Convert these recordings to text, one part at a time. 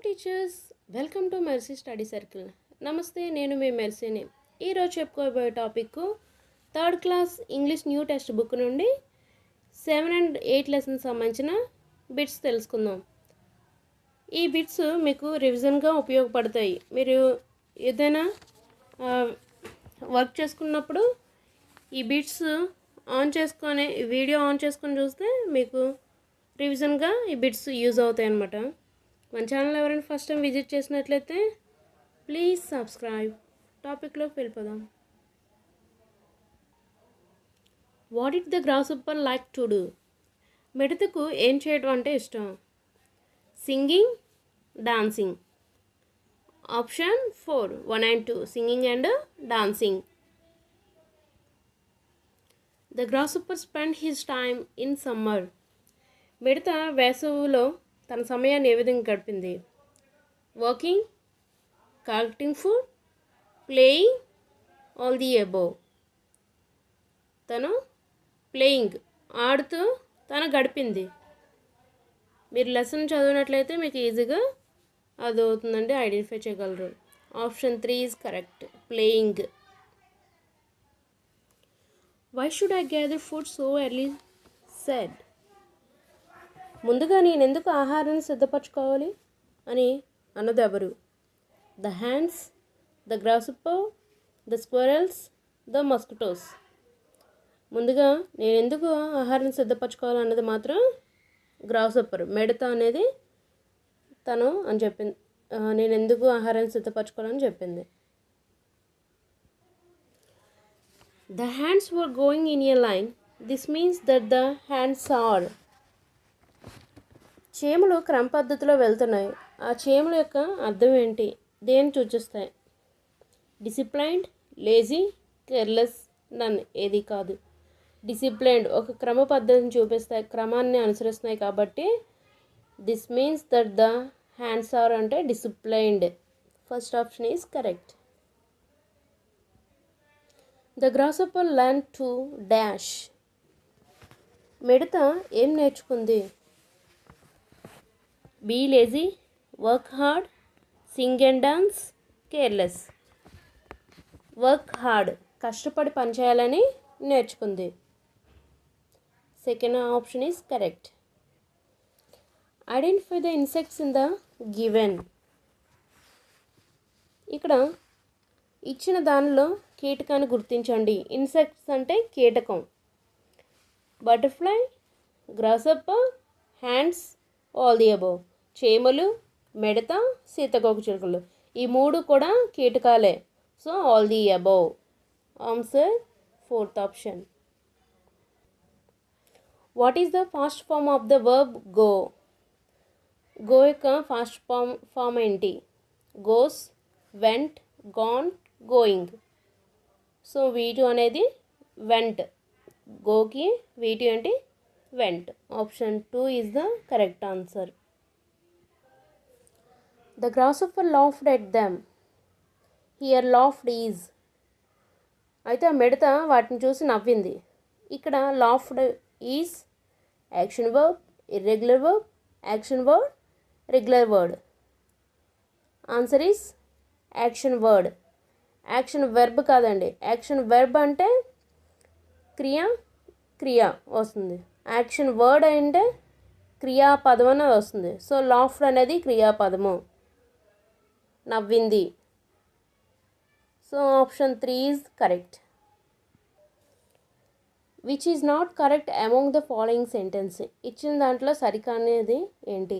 Teachers, welcome to Mercy study circle. నమస్తే, నేను మీ మెర్సీని. ఈరోజు చెప్పుకోబోయే topic third class English new text book నుండి 7 and 8 లెసన్స్ సంబంధించిన బిట్స్ తెలుసుకుందాం. ఈ బిట్స్ మీకు రివిజన్గా ఉపయోగపడతాయి. మీరు ఏదైనా వర్క్ చేసుకున్నప్పుడు ఈ బిట్స్ ఆన్ చేసుకొని వీడియో ఆన్ చేసుకొని చూస్తే మీకు రివిజన్గా ఈ బిట్స్ యూజ్ అవుతాయి అన్నమాట. మన ఛానల్ ఎవరైనా ఫస్ట్ టైం విజిట్ చేసినట్లయితే ప్లీజ్ సబ్స్క్రైబ్. టాపిక్లోకి వెళ్ళిపోదాం. What it the grasshopper like to do? మిడతకు ఏం చేయడం అంటే ఇష్టం? Singing, dancing. Option 4 1 and 2, singing and dancing. The grasshopper spend his time in summer. మిడత వేసవిలో తన సమయాన్ని ఏ విధంగా గడిపింది? Working, collecting food, playing, all the above. తను ప్లేయింగ్, ఆడుతూ తను గడిపింది. మీరు లెసన్ చదివినట్లయితే మీకు ఈజీగా అది అవుతుందండి, ఐడెంటిఫై చేయగలరు. Option 3 is correct, playing. Why should I gather food so early said? ముందుగా నేను ఎందుకు ఆహారాన్ని సిద్ధపరచుకోవాలి అని అన్నది ఎవరు? The ants, the grasshopper, the squirrels, the mosquitoes. ముందుగా నేను ఎందుకు ఆహారాన్ని సిద్ధపరచుకోవాలి అన్నది మాత్రం గ్రాస్హోప్పర్, మిడత అనేది తను అని చెప్పింది. నేను ఎందుకు ఆహారాన్ని సిద్ధపరచుకోవాలని చెప్పింది. The hands were going in a line. This means that the hands are. చీమలు క్రమ పద్ధతిలో వెళ్తున్నాయి. ఆ చీమల యొక్క అర్థం ఏంటి? దేన్ని సూచిస్తాయి? డిసిప్లైన్డ్, లేజీ, కేర్లెస్, నన్. ఏది కాదు. డిసిప్లైన్డ్ ఒక క్రమ పద్ధతిని చూపిస్తాయి, క్రమాన్ని అనుసరిస్తున్నాయి కాబట్టి this means that the hands are అంటే disciplined. First option is correct. The grasshopper learn to dash. మిడత ఏం నేర్చుకుంది? Be lazy, work hard, sing and dance, careless. Work hard, కష్టపడి పనిచేయాలని నేర్చుకుంది. Second option is correct. Identify the insects in the given. ఇక్కడ ఇచ్చిన దానిలో కీటకాన్ని గుర్తించండి. ఇన్సెక్ట్స్ అంటే కీటకం. Butterfly, grasshopper, ants, all the above. చీమలు, మిడత, సీతాకోక చిలుకలు, ఈ మూడు కూడా కీటకాలే. So all the above. Answer 4th option. What is the past form of the verb go? Go యొక్క ఫాస్ట్ ఫామ్ ఏంటి? Goes, went, gone, going. So V2 అనేది వెంట్. గోకి V2 ఏంటి? Went. Option 2 is the correct answer. The grasshopper laughed at them. Here laughed is. అయితే ఆ మిడత వాటిని చూసి నవ్వింది. ఇక్కడ laughed is action verb, irregular verb, action word, regular word. Answer is action word. Action verb కాదండి. Action verb అంటే క్రియ వస్తుంది. యాక్షన్ వర్డ్ అంటే క్రియాపదం అనేది వస్తుంది. సో లాఫ్డ్ అనేది క్రియాపదము. నవ్వింది. So option 3 is correct. Which is not correct among the following sentence. ఇచ్చిన దాంట్లో సరికానేది ఏంటి?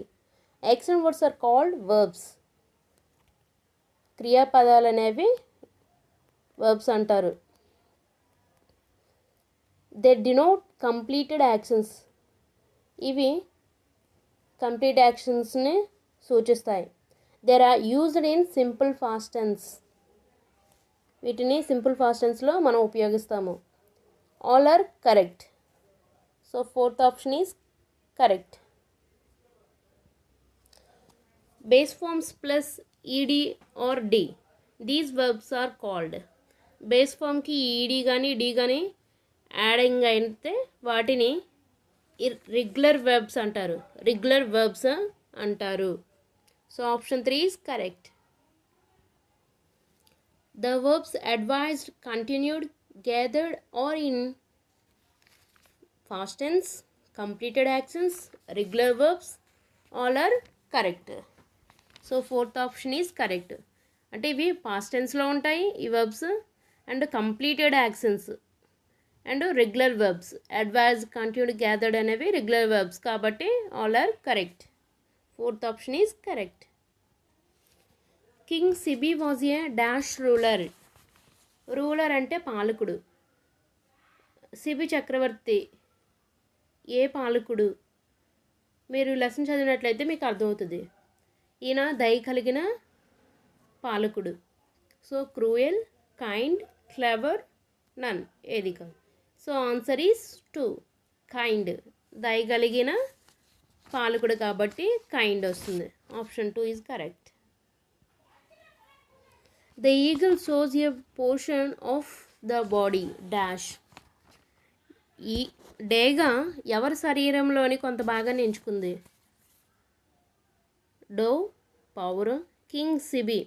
Action words are called verbs. క్రియాపదాలు అనేవి వర్బ్స్ అంటారు. They denote completed actions. ఇవి కంప్లీట్ యాక్షన్స్ని సూచిస్తాయి. There are used in simple past tense. వీటిని సింపుల్ పాస్ట్ టెన్స్లో మనం ఉపయోగిస్తాము. All are correct. So 4th option is correct. Base forms plus ED or D, these verbs are called. Base ఫామ్కి ఈడి కానీ D కానీ యాడింగ్ అయితే వాటిని రెగ్యులర్ వెర్బ్స్ అంటారు. రెగ్యులర్ వెర్బ్స్ అంటారు. So option 3 is correct. The verbs advised, continued, gathered or in past tense, completed actions, regular verbs, all are correct. So fourth option is correct. అంటే ఇవి past టెన్స్లో ఉంటాయి ఈ verbs and completed actions and regular verbs. Advise, continued, gathered అనేవి regular verbs కాబట్టి all are correct. Fourth option is correct. King Sibi was a dash ruler. Ruler అంటే పాలకుడు. CB చక్రవర్తి ఏ పాలకుడు? మీరు లెసన్ చదివినట్లయితే మీకు అర్థమవుతుంది. ఈయన దయ కలిగిన పాలకుడు. So cruel, kind, clever, none ఏది కాదు. So answer is 2 kind. దయగలిగిన పాలకుడు కాబట్టి కైండ్ వస్తుంది. Option 2 is correct. The eagle shows a portion of the body dash. ఈ డేగా ఎవరి శరీరంలోని కొంత భాగాన్ని ఎంచుకుంది? డో పావురం, కింగ్ సిబి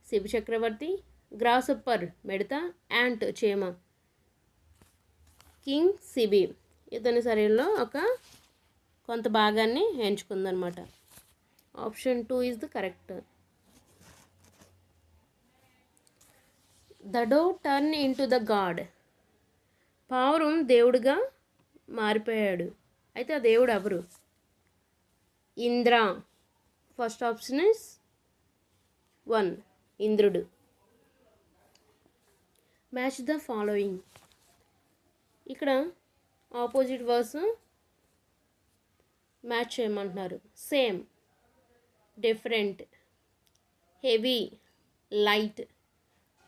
సిబి చక్రవర్తి, గ్రాసప్పర్ మిడత, యాంట్ చీమ. కింగ్ సిబి ఇతని శరీరంలో ఒక కొంత భాగాన్ని ఎంచుకుందనమాట. Option 2 is the correct. The dove turn into the God. పావురం దేవుడిగా మారిపోయాడు. అయితే ఆ దేవుడు ఎవరు? ఇంద్ర. ఫస్ట్ ఆప్షన్ ఇస్ 1 ఇంద్రుడు. Match the following. ఇక్కడ ఆపోజిట్ వర్డ్స్ మ్యాచ్ చేయమంటున్నారు. Same, different, heavy, light,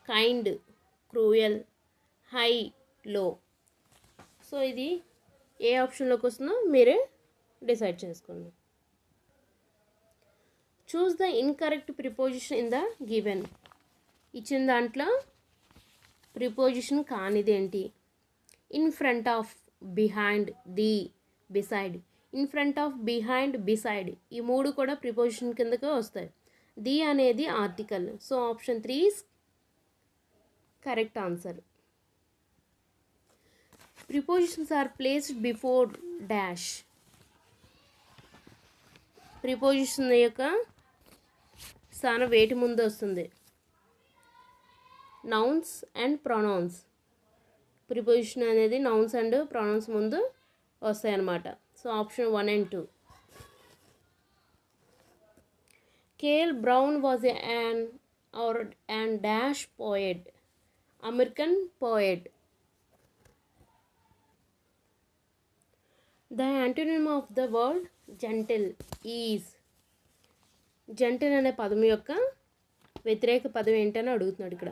kind, cruel, high, low. So ఇది ఏ ఆప్షన్లోకి వస్తుందో మీరే డిసైడ్ చేసుకోండి. Choose the incorrect preposition in the given. ఇచ్చిన దాంట్లో ప్రిపోజిషన్ కానిది ఏంటి? In front of, behind, the, beside. In front of, behind, beside ఈ మూడు కూడా ప్రిపోజిషన్ కిందకే వస్తాయి. ది అనేది article. So option 3 is correct answer. Prepositions are placed before dash. Preposition యొక్క స్థానం వేటి ముందు వస్తుంది? Nouns and pronouns. ప్రిపోజిషన్ అనేది నౌన్స్ అండ్ ప్రొనౌన్స్ ముందు వస్తాయి అన్నమాట. So option 1 and 2. KL Brown was an dash poet. American poet. The antonym of the word gentle is. Gentle అనే పదం యొక్క వ్యతిరేక పదం ఏంటని అడుగుతున్నాడు ఇక్కడ.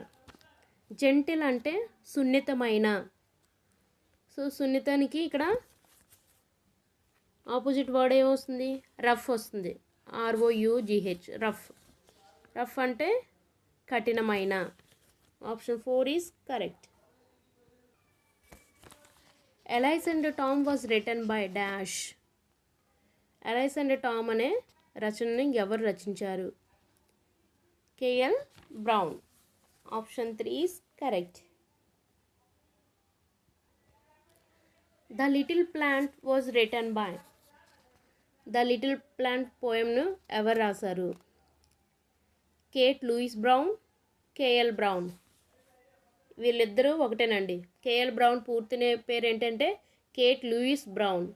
జెంటిల్ అంటే సున్నితమైన. సో సున్నితానికి ఇక్కడ ఆపోజిట్ వర్డ్ ఏమొస్తుంది? రఫ్ వస్తుంది. ROUGH rough. రఫ్ అంటే కఠినమైన. Option 4 is correct. Alice and Tom was written by dash. Alice and Tom అనే రచనని ఎవరు రచించారు? KL Brown. Option 3 is correct. The little plant was written by. The little plant పోయంను ఎవరు రాశారు? Kate Lewis Brown, KL Brown. వీళ్ళిద్దరూ ఒకటేనండి. KL Brown పూర్తి పేరు ఏంటంటే Kate Lewis Brown.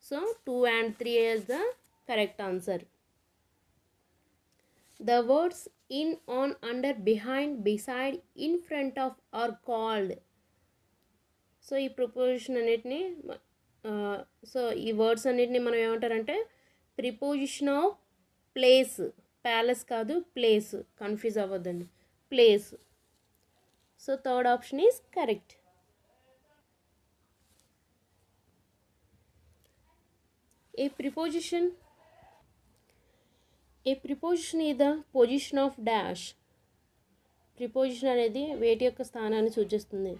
So 2 and 3 is the correct answer. The words in, on, under, behind, beside, in front of are called. So ఈ preposition అన్నిటిని సో ఈ words అన్నిటిని మనం ఏమంటారంటే ప్రిపోజిషన్ ఆఫ్ ప్లేస్. ప్యాలెస్ కాదు, ప్లేస్. కన్ఫ్యూజ్ అవ్వద్దండి. Place. So third option is correct. A preposition is the position of dash. Preposition అనేది వేటి యొక్క స్థానాన్ని సూచిస్తుంది?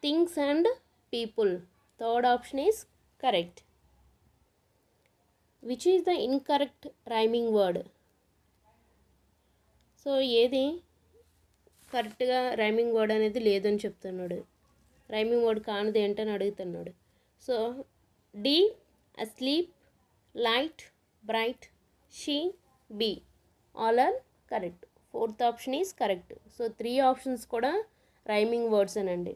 Things and people. Third option is correct. Which is the incorrect rhyming word. So ఏది కరెక్ట్గా rhyming word అనేది లేదని చెప్తున్నాడు. రైమింగ్ వర్డ్ కానిది ఏంటని అడుగుతున్నాడు. So the asleep, light, bright, she, be all are correct. Fourth option is correct. So 3 options కూడా rhyming words అనండి.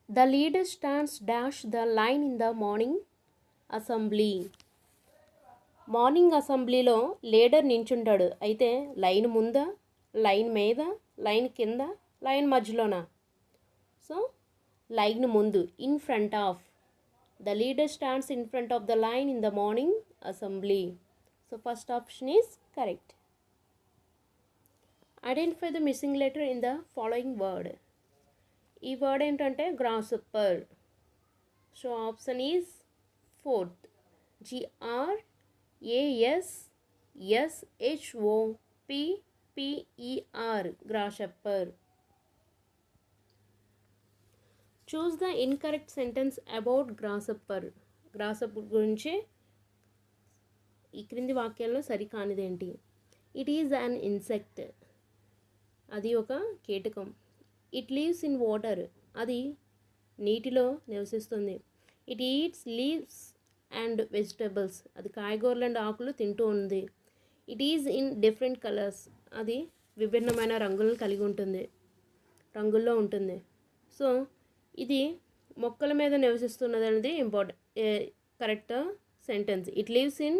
The leader stands dash the line in the morning assembly. Morning అసెంబ్లీలో leader నించుంటాడు. అయితే line ముందా, line మీద, line కింద, line మధ్యలోనా? So line ముందు, in front of. The leader stands in front of the line in the morning assembly. So first option is correct. Identify the missing letter in the following word. ఈ word ఏంటంటే grasshopper. So option is fourth, GRASSHOPPER, grasshopper. Choose the incorrect sentence about grasshopper. Grasshopper గురించి ఈ క్రింది వాక్యాల్లో సరికానిదేంటి? It is an insect. అది ఒక కీటకం. It lives in water. అది నీటిలో నివసిస్తుంది. It eats leaves and vegetables. అది కాయగూరలు అండ్ ఆకులు తింటూ ఉంది. It is in different colours. అది విభిన్నమైన రంగులను కలిగి ఉంటుంది, రంగుల్లో ఉంటుంది. సో ఇది మొక్కల మీద నివసిస్తున్నది అనేది correct sentence. It lives in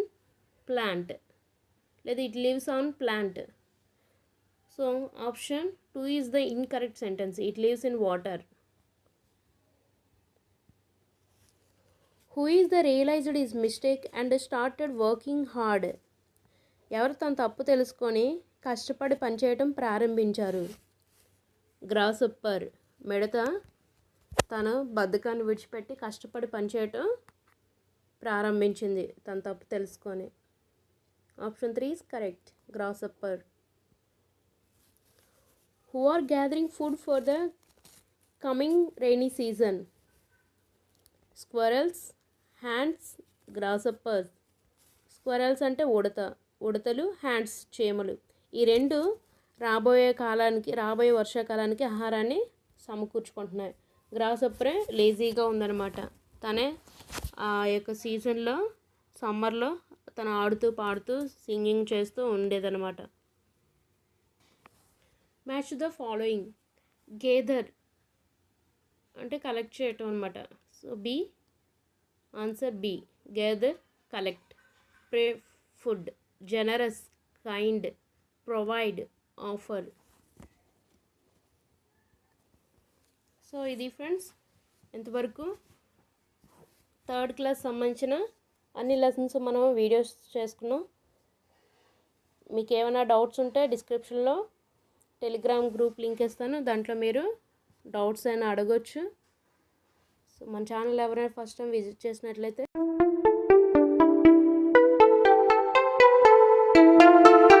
plant లేదా it lives on plant. So option 2 is the incorrect sentence. It lives in water. Who is the realised is mistake and started working hard. ఎవరు తన తప్పు తెలుసుకొని కష్టపడి పనిచేయటం ప్రారంభించారు? గ్రాస్హప్పర్. మిడత తన బద్ధకాన్ని విడిచిపెట్టి కష్టపడి పనిచేయటం ప్రారంభించింది తన తప్పు తెలుసుకొని. Option 3 is correct, grasshopper. Who are gathering food for the coming rainy season? Squirrels, hands, grasshoppers. Squirrels అంటే ఉడతలు, హ్యాండ్స్ చీమలు. ఈ రెండు రాబోయే వర్షాకాలానికి ఆహారాన్ని సమకూర్చుకుంటున్నాయి. గ్రాస్హప్పరే లేజీగా ఉందన్నమాట. తనే ఆ యొక్క సీజన్లో సమ్మర్లో తను ఆడుతూ పాడుతూ సింగింగ్ చేస్తూ ఉండేదన్నమాట. Match the following. గేదర్ అంటే కలెక్ట్ చేయటం అనమాట. So B, answer B, gather, collect. Prey, food. Generous, kind. Provide, offer. So ఇది ఫ్రెండ్స్ ఇంతవరకు 3rd క్లాస్ సంబంధించిన అన్ని లెసన్స్ మనం వీడియోస్ చేసుకున్నాం. మీకు ఏమైనా డౌట్స్ ఉంటే డిస్క్రిప్షన్లో టెలిగ్రామ్ గ్రూప్ లింక్ ఇస్తాను. దాంట్లో మీరు డౌట్స్ అయినా అడగొచ్చు. సో మన ఛానల్ ఎవరైనా ఫస్ట్ టైం విజిట్ చేసినట్లయితే